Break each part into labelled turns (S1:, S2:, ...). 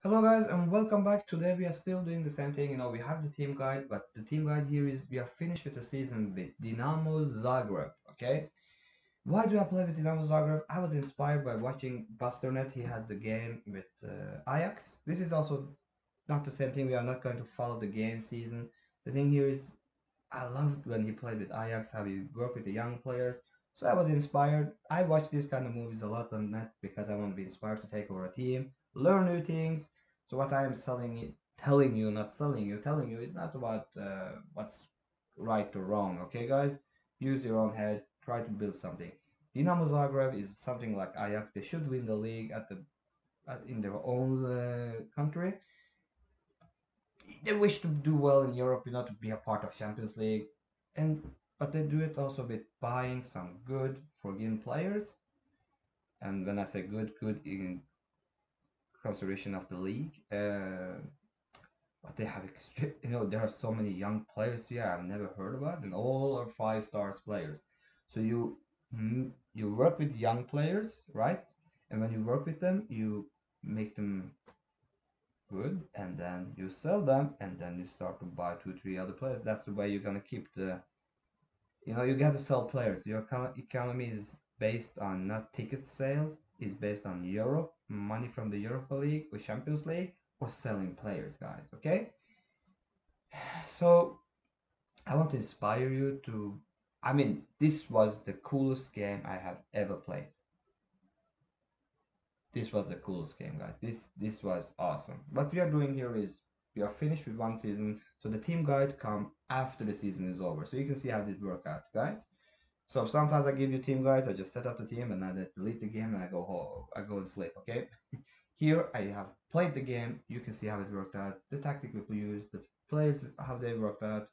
S1: Hello guys and welcome back. Today we are still doing the same thing. We have the team guide, but the team guide here is we are finished with the season with Dinamo Zagreb. Okay. Why do I play with Dinamo Zagreb? I was inspired by watching Busternet. He had the game with Ajax. This is also not the same thing. We are not going to follow the game season. The thing here is I loved when he played with Ajax, how he worked with the young players. So I was inspired. I watch these kind of movies a lot on net because I want to be inspired to take over a team, learn new things. So what I am telling you, not selling you, telling you is not about what's right or wrong. Okay, guys, use your own head. Try to build something. Dinamo Zagreb is something like Ajax. They should win the league in their own country. They wish to do well in Europe, to be a part of Champions League, and but they do it also with buying some good foreign players. And when I say good, good in consideration of the league, but they have there are so many young players here I've never heard about, and all are 5 stars players. So you work with young players, right? And when you work with them, you make them good, and then you sell them, and then you start to buy 2 3 other players. That's the way you're gonna keep you got to sell players. Your economy is based on not ticket sales, it's based on Europe, money from the Europa League or Champions League, or selling players, guys. Okay. So I want to inspire you to, this was the coolest game I have ever played. This was the coolest game, guys. This was awesome. What we are doing here is we are finished with one season, so the team guide come after the season is over, so you can see how this work out, guys. So sometimes I give you team guides. I just set up the team and I delete the game and I go home. I go and sleep. Okay. Here I have played the game. You can see how it worked out. The tactic we used, the players, how they worked out.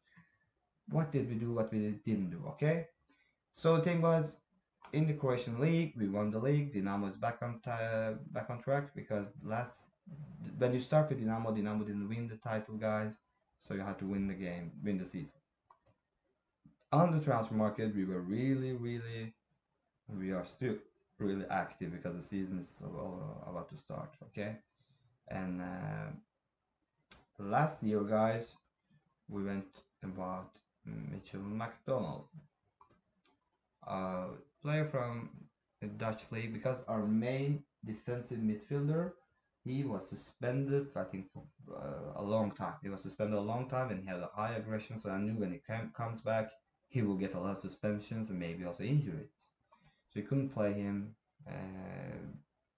S1: What did we do? What we didn't do. Okay. So the thing was, in the Croatian league, we won the league. Dinamo is back on track because when you start with Dinamo didn't win the title, guys. So you had to win the game, win the season. On the transfer market, we are still really active because the season is about to start. Okay. And last year, guys, we went about Mitchell McDonald, a player from the Dutch league, because our main defensive midfielder, he was suspended, I think, for a long time. He was suspended a long time and he had a high aggression, so I knew when he comes back, he will get a lot of suspensions and maybe also injuries. So you couldn't play him.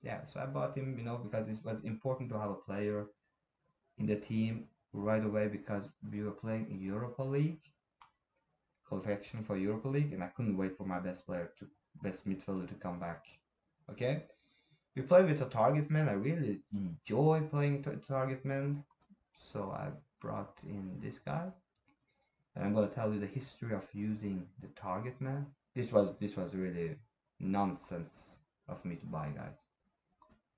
S1: Yeah, so I bought him, because it was important to have a player in the team right away because we were playing in Europa League, qualification for Europa League, and I couldn't wait for my best midfielder to come back. Okay, we play with a target man. I really enjoy playing target man, so I brought in this guy, and I'm gonna tell you the history of using the target man. This was really nonsense of me to buy, guys.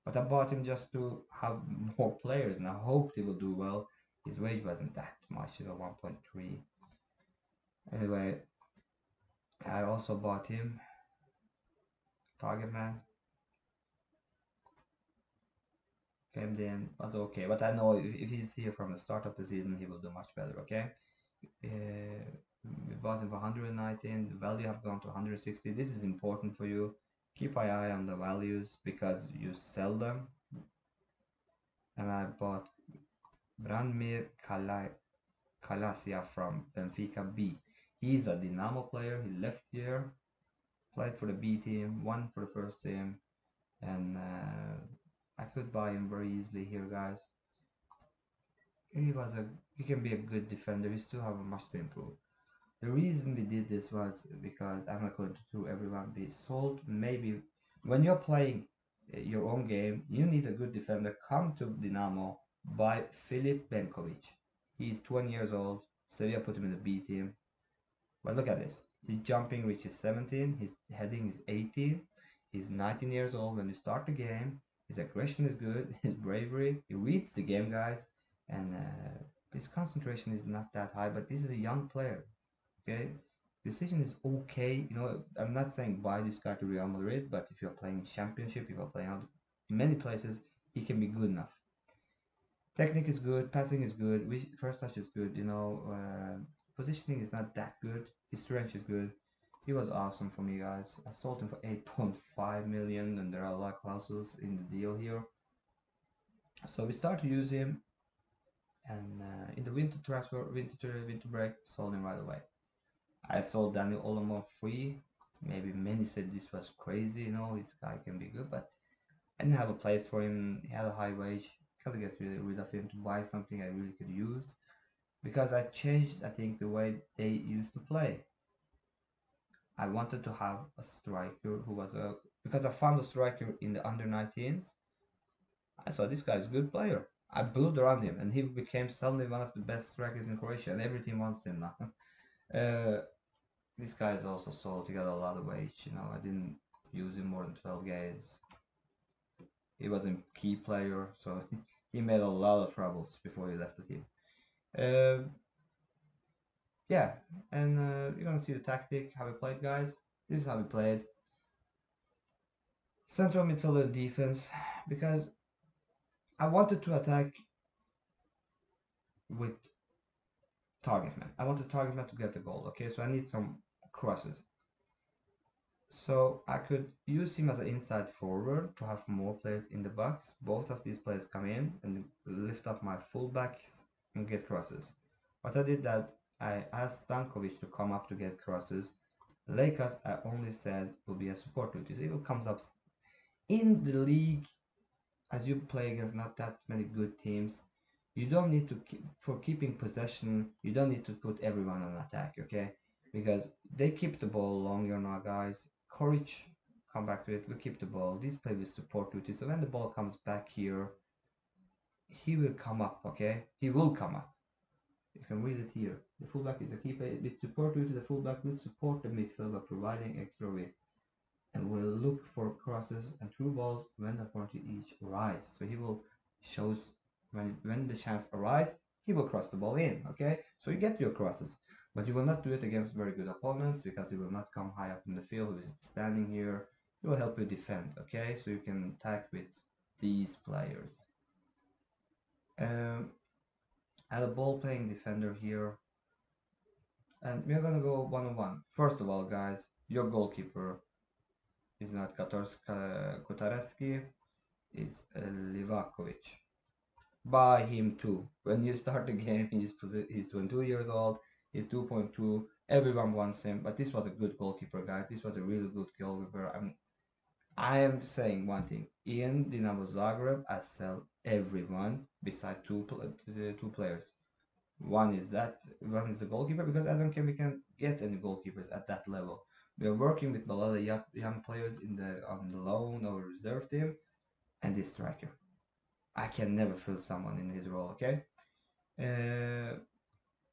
S1: But I bought him just to have more players, and I hoped he will do well. His wage wasn't that much, 1.3. Anyway, I also bought him Target Man. Came in, was okay, but I know if he's here from the start of the season, he will do much better. Okay, we bought him for 119. The value have gone to 160. This is important for you. Keep an eye on the values because you sell them. And I bought Branimir Kalasia from Benfica B. He's a Dinamo player. He left here, played for the B team, won for the first team, and I could buy him very easily here, guys. He can be a good defender. We still have much to improve. The reason we did this was because I'm not going to do everyone. We sold maybe when you're playing your own game, you need a good defender. Come to Dinamo, buy Filip Benkovic. He's 20 years old. Sevilla put him in the B team. But look at this. His jumping reach is 17. His heading is 18. He's 19 years old when you start the game. His aggression is good. His bravery. He reads the game, guys. And his concentration is not that high. But this is a young player. Okay. Decision is okay. I'm not saying buy this guy to Real Madrid. But if you're playing Championship, if you're playing out many places, he can be good enough. Technique is good, passing is good, first touch is good, positioning is not that good, his strength is good. He was awesome for me, guys. I sold him for 8.5 million, and there are a lot of clauses in the deal here. So we start to use him, and in the winter transfer, winter break, sold him right away. I sold Daniel Olmo free. Maybe many said this was crazy, this guy can be good, but I didn't have a place for him. He had a high wage. Gotta get rid of him to buy something I really could use. Because I changed, I think, the way they used to play. I wanted to have a striker who was because I found a striker in the under 19s. I saw this guy is a good player. I built around him, and he became suddenly one of the best strikers in Croatia, and every team wants him now. This guy is also sold. He got a lot of wage. I didn't use him more than 12 games. He was a key player, so he made a lot of troubles before he left the team. Yeah, and you're gonna see the tactic, how we played, guys. This is how we played. Central midfielder and defense, because I wanted to attack with target man. I wanted target man to get the goal, okay? So I need some crosses. So I could use him as an inside forward to have more players in the box. Both of these players come in and lift up my fullbacks and get crosses. What I did that I asked Stankovic to come up to get crosses. Lakers, I only said will be a support duty. So it comes up in the league as you play against not that many good teams. You don't need to for keeping possession. You don't need to put everyone on attack, okay? Because they keep the ball longer now, guys. Courage, come back to it. We keep the ball. These play with support duty. So when the ball comes back here, he will come up, okay? He will come up. You can read it here. The fullback is a key player. With support duty, the fullback will support the midfield by providing extra width and will look for crosses and through balls when the opportunity each arise. So he will shows when the chance arises, he will cross the ball in. Okay, so you get your crosses, but you will not do it against very good opponents because he will not come high up in the field. Who is standing here? He will help you defend. Okay, so you can attack with these players. I have a ball playing defender here. And we're gonna go one-on-one. First of all, guys, your goalkeeper is not Kotareski, it's Livakovic. Buy him too. When you start the game, he's 22 years old, he's 2.2, everyone wants him, but this was a good goalkeeper, guys. This was a really good goalkeeper. I am saying one thing. In Dinamo Zagreb, I sell everyone beside two players. One is the goalkeeper because I don't think we can get any goalkeepers at that level. We are working with a lot of young players on the loan or reserve team, and this striker. I can never fill someone in his role. Okay,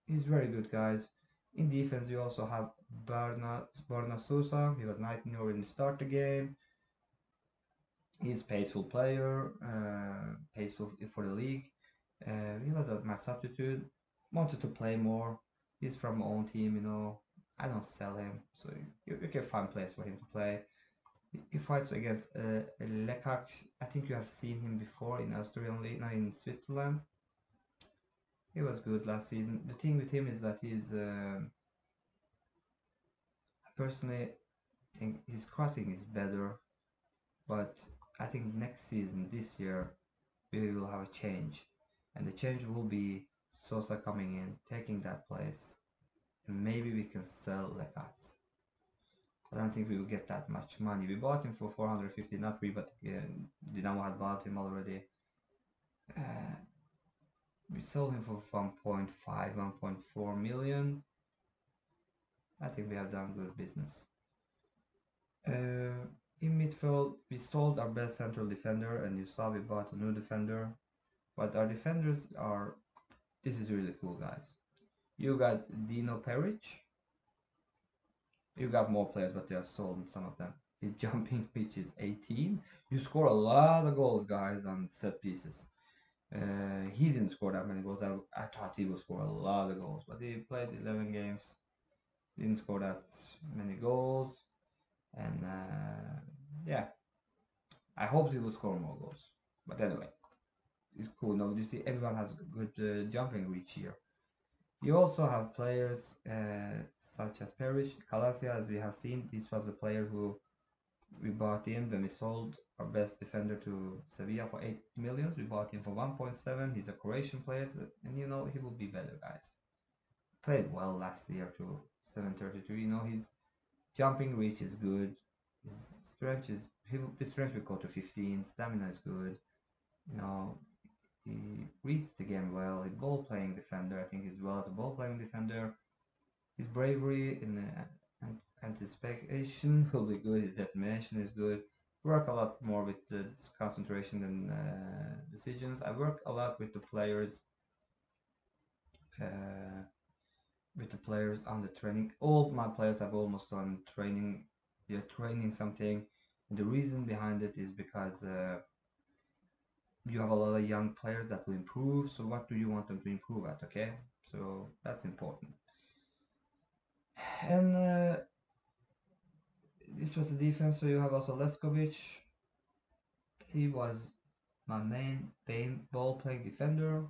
S1: he's very good, guys. In defense, you also have Borna Sousa. He was 19 already to start the game. He's paceful player, paceful for the league. He was my substitute. Wanted to play more. He's from my own team. I don't sell him, so you can find place for him to play. He fights against Lekak. I think you have seen him before in Australian League, now in Switzerland. He was good last season. The thing with him is that I personally think his crossing is better, but I think next season, this year, we will have a change, and the change will be Sosa coming in, taking that place, and maybe we can sell Lekas. I don't think we will get that much money. We bought him for 450, not we, but Dinamo had bought him already. We sold him for 1.5, 1.4 million. I think we have done good business. In midfield, we sold our best central defender, and you saw we bought a new defender. But our defenders are. This is really cool, guys. You got Dino Peric. You got more players, but they are sold, some of them. His jumping pitch is 18. You score a lot of goals, guys, on set pieces. He didn't score that many goals. I thought he would score a lot of goals, but he played 11 games, didn't score that many goals, and yeah, I hoped he would score more goals. But anyway, is cool. Now you see everyone has good jumping reach here. You also have players such as Perish, Calasia, as we have seen. This was a player who we bought in when we sold our best defender to Sevilla for 8 million. We bought him for 1.7. He's a Croatian player, and you know he will be better, guys. Played well last year to 732. You know his jumping reach is good. His strength is his strength will go to 15. Stamina is good. You know he reads the game well. He's ball playing defender. I think he's well as a ball playing defender. His bravery in the anticipation will be good. His determination is good. Work a lot more with the concentration and decisions. I work a lot with the players. With the players on the training. All my players have almost done training. They're training something. And the reason behind it is because you have a lot of young players that will improve. So what do you want them to improve at? Okay, so that's important. And this was the defense. So you have also Leskovic. He was my main ball playing defender.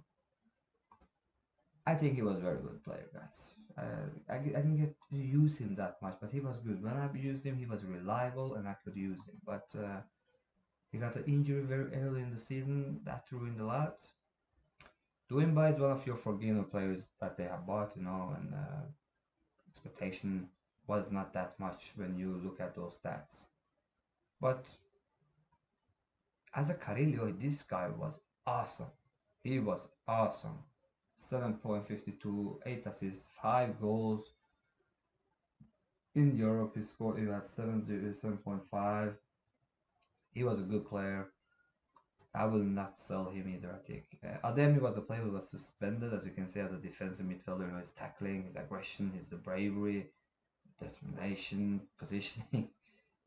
S1: I think he was a very good player, guys. I didn't get to use him that much, but he was good. When I used him, he was reliable and I could use him. But he got an injury very early in the season that ruined a lot. Duimba is one of your forgettable players that they have bought, you know, and expectation was not that much when you look at those stats. But as a Carillo, this guy was awesome. He was awesome. 7.52, 8 assists, 5 goals. In Europe, he scored. He had 7.5. He was a good player. I will not sell him either, I think. Ademi was a player who was suspended, as you can see, as a defensive midfielder. You know, his tackling, his aggression, his bravery, determination, positioning,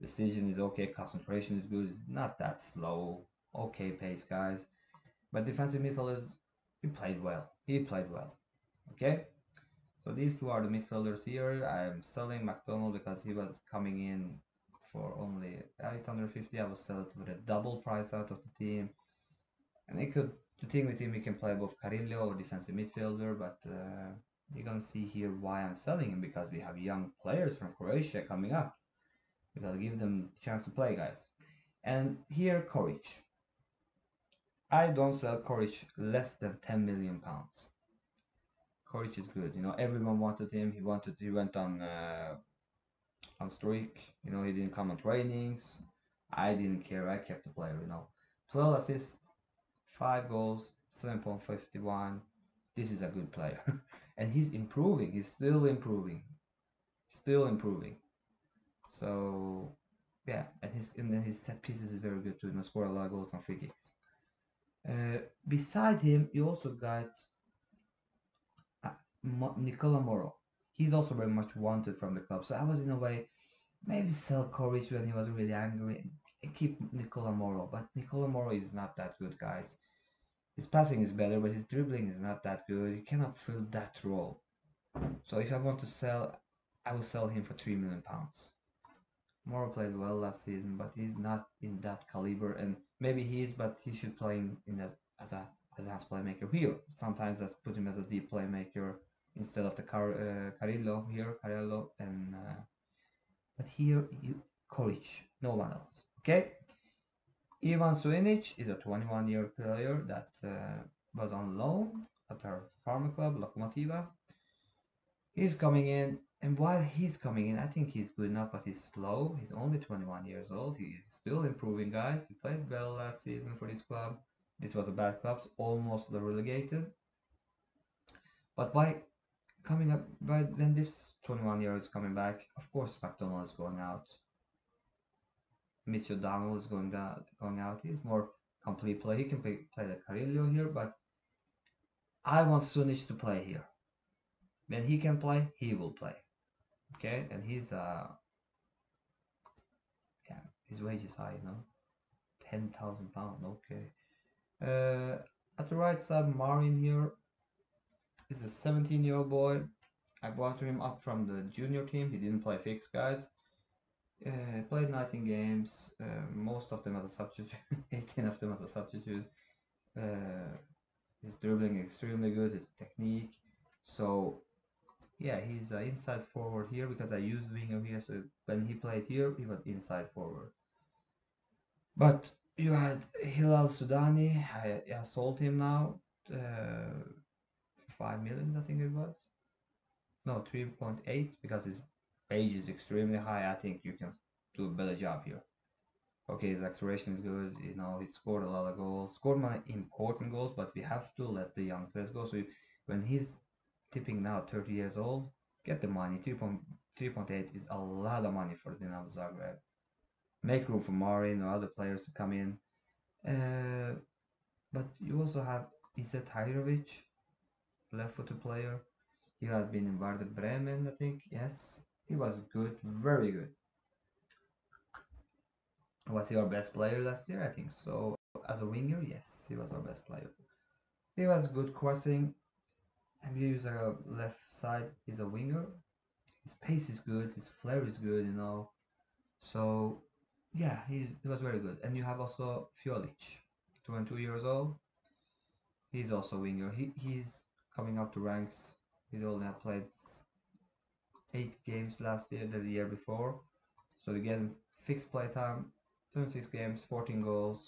S1: decision is okay, concentration is good. It's not that slow. Okay pace, guys. But defensive midfielders, he played well. He played well. Okay? So these two are the midfielders here. I'm selling McDonald because he was coming in for only 850. I will sell it with a double price out of the team. And the thing with him, he can play both Carillo or defensive midfielder, but you're gonna see here why I'm selling him, because we have young players from Croatia coming up. We gotta give them a chance to play, guys. And here, Koric. I don't sell Koric less than 10 million pounds. Koric is good. You know, everyone wanted him. He went on streak. You know, he didn't come on trainings. I didn't care. I kept the player. You know, 12 assists, 5 goals, 7.51. This is a good player, and he's improving. He's still improving. Still improving. So yeah, and then his set pieces is very good too. You know, score a lot of goals on free kicks. Beside him, you also got Nicola Moro. He's also very much wanted from the club. So I was in a way maybe sell Koric when he was really angry and keep Nicola Moro. But Nicola Moro is not that good, guys. His passing is better, but his dribbling is not that good. He cannot fill that role. So if I want to sell, I will sell him for 3 million pounds. Moro played well last season, but he's not in that caliber. And maybe he is, but he should play as a advanced playmaker here. Sometimes let's put him as a deep playmaker instead of the Carillo here, Carillo, and but here Koric, no one else. Okay. Ivan Suinic is a 21-year player that was on loan at our farmer club, Lokomotiva. He's coming in, and while he's coming in, I think he's good enough, but he's slow. He's only 21 years old. He's still improving, guys. He played well last season for this club. This was a bad club, almost relegated. But when this 21-year is coming back, of course McDonald is going out. Mitchell Donald is going out. He's more complete player. He can play the Carillo here, but I want Sunic to play here. When he can play, he will play. Okay, and his wage is high, you know, £10,000. Okay. At the right side, Marin here is a 17-year-old boy. I brought him up from the junior team. He didn't play fixed, guys. Played 19 games, most of them as a substitute, 18 of them as a substitute. His dribbling extremely good, his technique. So yeah, he's inside forward here because I used winger here. So when he played here, he was inside forward. But you had Hilal Sudani. I sold him now. 5 million, I think it was. No, 3.8 because his age is extremely high. I think you can do a better job here. Okay, his acceleration is good. You know, he scored a lot of goals, scored my important goals, but we have to let the young players go. So when he's tipping now 30 years old, get the money. 3.8 is a lot of money for Dinamo Zagreb. Make room for Marin or other players to come in. But you also have Izet Hajrovic, left-footed player. He had been in Werder Bremen, I think. Yes, he was good, very good. Was he our best player last year? I think so. As a winger, yes, he was our best player. He was good crossing, and we use a left side. He's a winger. His pace is good. His flair is good, you know. So yeah, he was very good. And you have also Fiolic, 22 years old. He's also a winger. He's coming up to ranks. He only had played 8 games last year, the year before. So again, fixed play time, 26 games, 14 goals.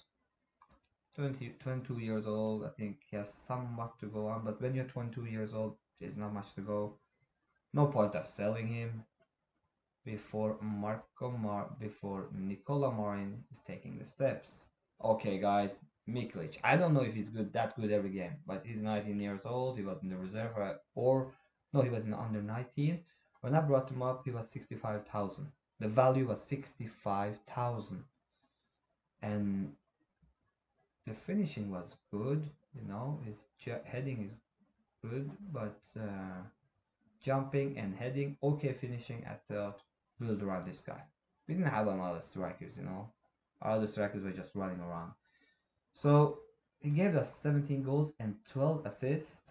S1: 22 years old. I think he has somewhat to go on, but when you're 22 years old, there's not much to go. No point of selling him before before Nikola Marin is taking the steps. Okay, guys, Miklic. I don't know if he's that good every game, but he's 19 years old. He was in the reserve, or no, he was in under 19. When I brought him up, he was 65,000. The value was 65,000, and the finishing was good. You know, his heading is good, but jumping and heading, okay. Finishing, I thought, build around this guy. We didn't have other strikers, you know. Our other strikers were just running around. So he gave us 17 goals and 12 assists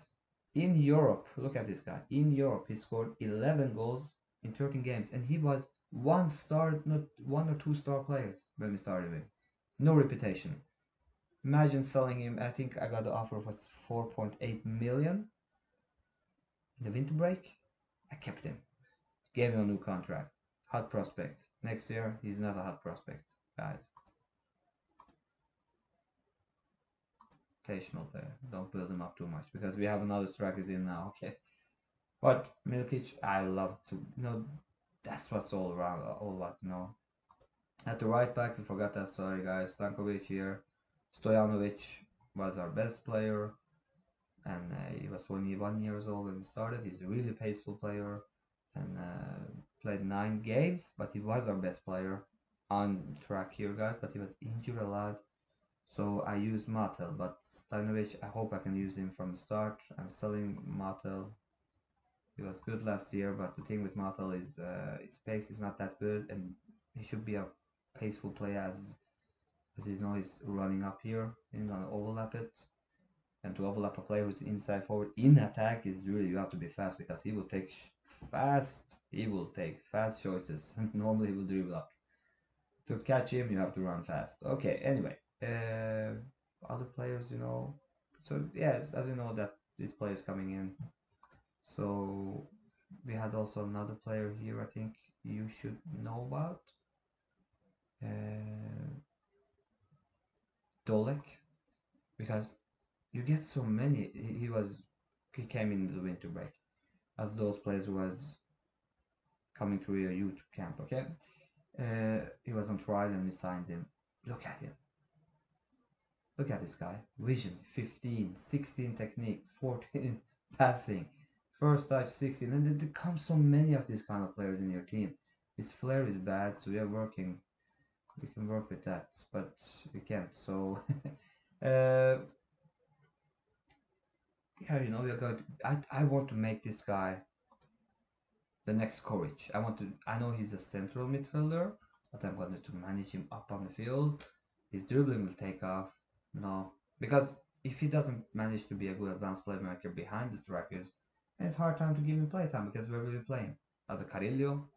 S1: in Europe. Look at this guy. In Europe, he scored 11 goals in 13 games, and he was one star, not 1 or 2 star players when we started him. No reputation. Imagine selling him. I think I got the offer for 4.8 million in the winter break. I kept him. Gave him a new contract. Hot prospect. Next year, he's not a hot prospect, guys. Rotational player. Don't build him up too much because we have another strikers in now. Okay. But Milkic, I love to. You know, that's what's all around. All what you know. At the right back, we forgot that. Sorry, guys. Stankovic here. Stojanovic was our best player, and he was 21 years old when he started. He's a really paceful player, and played 9 games, but he was our best player on track here, guys. But he was injured a lot, so I used Martel. But Stojanovic, I hope I can use him from the start. I'm selling Martel. He was good last year, but the thing with Martel is his pace is not that good, and he should be a paceful player as he's now he's running up here. He's gonna overlap it. And to overlap a player who's inside forward in attack is really, you have to be fast because he will take fast choices. Normally he will dribble up. To catch him, you have to run fast. Okay, anyway, other players, you know. So yes, as you know that this player is coming in. So we had also another player here. I think you should know about Dolek, because you get so many. He came in the winter break as those players was coming through a youth camp. Okay, he was on trial and we signed him. Look at him. Look at this guy. Vision 15, 16 technique, 14 passing, first touch 16, and there comes so many of these kind of players in your team. His flair is bad, so we are working. We can work with that, but we can't. So yeah, you know, we are going to. I want to make this guy the next courage. I know he's a central midfielder, but I'm going to manage him up on the field. His dribbling will take off. No, because if he doesn't manage to be a good advanced playmaker behind the strikers, then it's hard time to give him playtime because where will you play him? As a Carillo,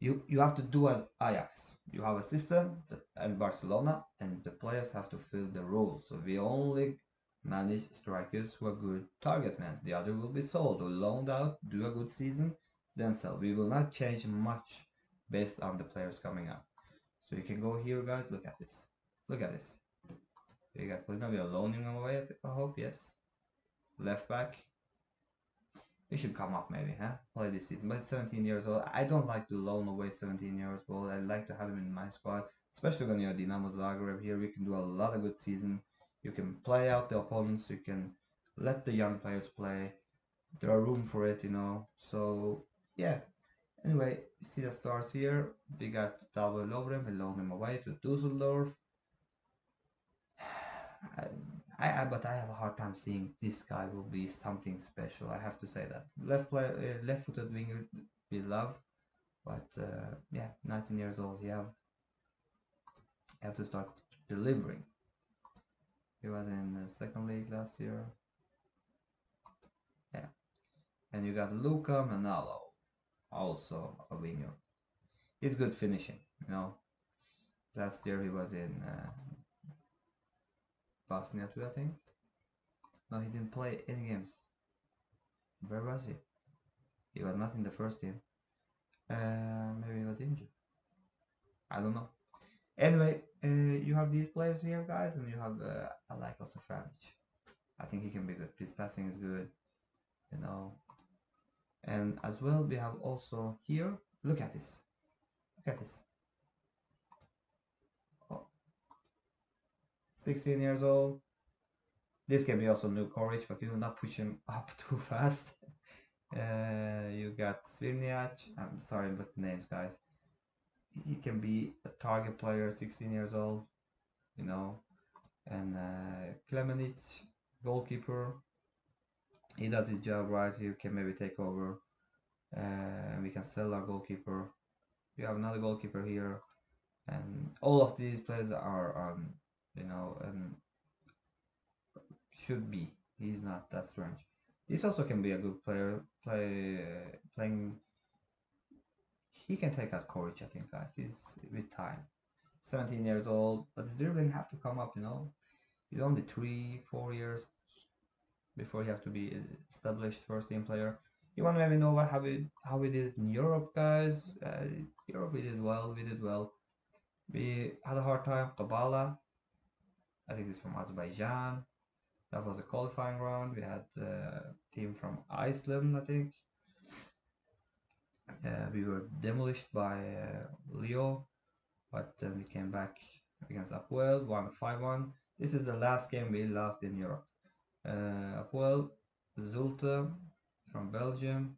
S1: you have to do as Ajax. You have a system and Barcelona, and the players have to fill the rules. So we only manage strikers who are good target men. The other will be sold or loaned out, do a good season, then sell. We will not change much based on the players coming up. So you can go here, guys. Look at this. Look at this. You got Polina. We are loaning him away. I hope, yes. Left back. He should come up maybe, huh? Play this season. But he's 17 years old. I don't like to loan away 17 years old. I like to have him in my squad, especially when you're Dinamo Zagreb. Here we can do a lot of good season. You can play out the opponents. You can let the young players play. There are room for it, you know. So yeah. Anyway, you see the stars here. We got David Lovren. We loan him away to Dusseldorf. But I have a hard time seeing this guy will be something special. I have to say that left-footed winger we love, but yeah, 19 years old. You have to start delivering. He was in the second league last year. Yeah, and you got Luca Manalo, also a winger. He's good finishing, you know. Last year he was in Bosnia too, I think. No, he didn't play any games. Where was he? He was not in the first team. Maybe he was injured. I don't know. Anyway, you have these players here, guys, and you have I like also French. I think he can be good. His passing is good, you know. And as well, we have also here. Look at this. Look at this. Oh, 16 years old. This can be also new courage, but you do not push him up too fast. You got Svirniak. I'm sorry with the names, guys. He can be a target player, 16 years old, you know. And Klemenic, goalkeeper. He does his job right. He can maybe take over. And we can sell our goalkeeper. We have another goalkeeper here. And all of these players are on, you know, and should be. He's not that strange. This also can be a good player. Playing. He can take out courage, I think, guys. He's with time. 17 years old, but his dribbling have to come up, you know. He's only 3-4 years before he have to be established first team player. You want to maybe know how we did it in Europe, guys? Europe we did well. We did well. We had a hard time. Kabbalah, I think it's from Azerbaijan. That was a qualifying round. We had a team from Iceland, I think. We were demolished by Leo, but then we came back against Apoel, won 5-1. This is the last game we lost in Europe. Apoel, Zulte from Belgium.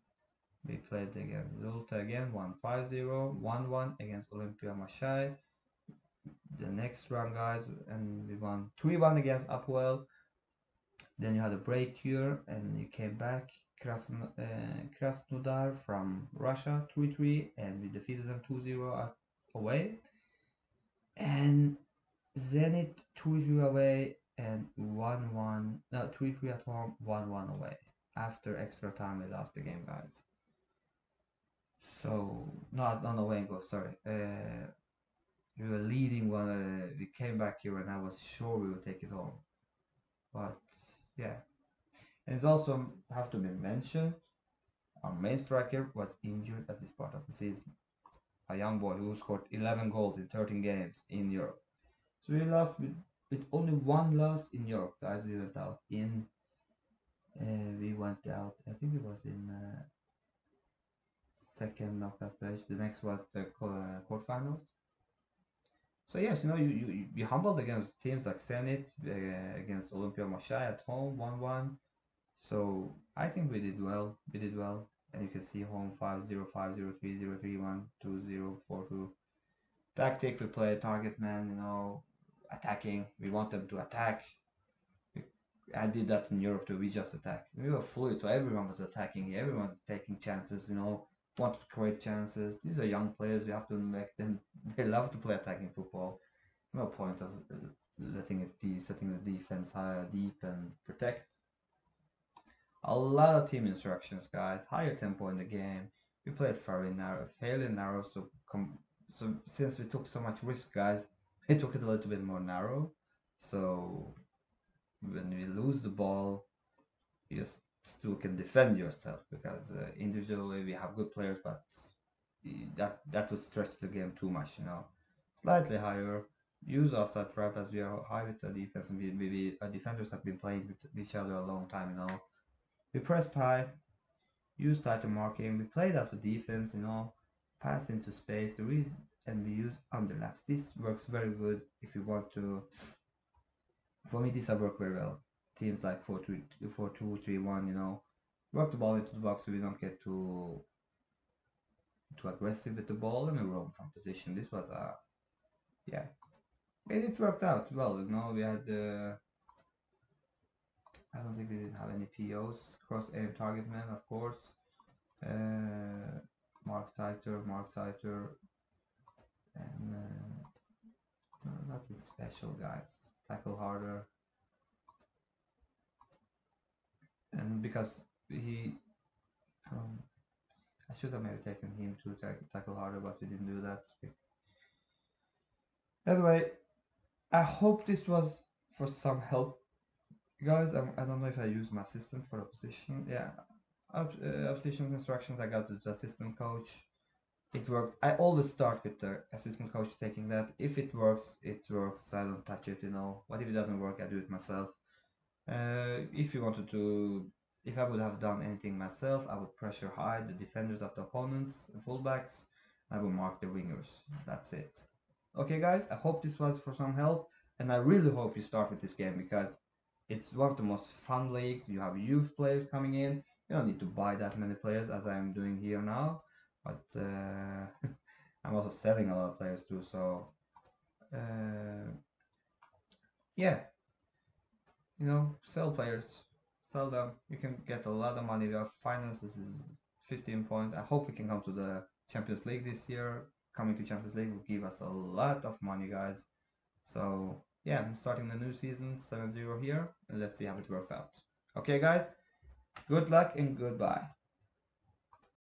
S1: We played against Zulte again, won 5-0, 1-1 against Olympia Marseille. The next round, guys, and we won 3-1 against Apoel. Then you had a break here, and you came back. Krasnodar from Russia, 3-3, and we defeated them 2-0 away. And Zenit 2-0 away and 1-1. No, 3-3 at home, 1-1 away. After extra time, we lost the game, guys. So not on away goal. Sorry. We were leading one. We came back here, and I was sure we would take it home. But yeah, and it's also have to be mentioned. Our main striker was injured at this part of the season. A young boy who scored 11 goals in 13 games in Europe. So we lost with only one loss in Europe, guys. We went out in. I think it was in second knockout stage. The next was the quarterfinals. So yes, you know, you be humbled against teams like Zenit, against Olympia Marseille at home, 1-1. So I think we did well. We did well, and you can see home 5-0, 5-0, 3-0, 3-1, 2-0, 4-2. Tactic, we play target man, you know, attacking. We want them to attack. I did that in Europe too. We just attacked. We were fluid, so everyone was attacking. Everyone was taking chances. You know, wanted to create chances. These are young players. You have to make them. They love to play attacking football. No point of setting the defense higher, deep, and protect. A lot of team instructions, guys. Higher tempo in the game. We played fairly narrow. So since we took so much risk, guys, we took it a little bit more narrow. So when you lose the ball, you still can defend yourself because individually we have good players, but that would stretch the game too much, you know. Slightly higher. Use offside trap as we are high with the defense, and our defenders have been playing with each other a long time, you know. We pressed high, use tighter marking, we played out the defense, you know, pass into space, and we use underlaps. This works very good if you want to. For me, this have worked very well. Teams like 4-2-3-1, you know, work the ball into the box so we don't get too aggressive with the ball and we roam from position. This was yeah, it worked out well. You know, we had I don't think we didn't have any POs. Cross aim target man, of course. Mark tighter, and no, nothing special, guys. Tackle harder, and because he, I should have maybe taken him to tackle harder, but we didn't do that. Anyway, I hope this was for some help, guys. I don't know if I used my assistant for a position. Yeah, position instructions. I got the assistant coach. It worked. I always start with the assistant coach taking that. If it works, it works. I don't touch it, you know. But if it doesn't work, I do it myself. If you wanted to, if I would have done anything myself, I would pressure hide the defenders of the opponents, the fullbacks. I would mark the wingers. That's it. Okay, guys. I hope this was for some help, and I really hope you start with this game because it's one of the most fun leagues. You have youth players coming in. You don't need to buy that many players as I'm doing here now, but I'm also selling a lot of players too. So yeah, you know, sell players, sell them. You can get a lot of money. Our finances is 15 points. I hope we can come to the Champions League this year. Coming to Champions League will give us a lot of money, guys. So yeah, I'm starting the new season 7-0 here, and let's see how it works out. Okay, guys, good luck and goodbye.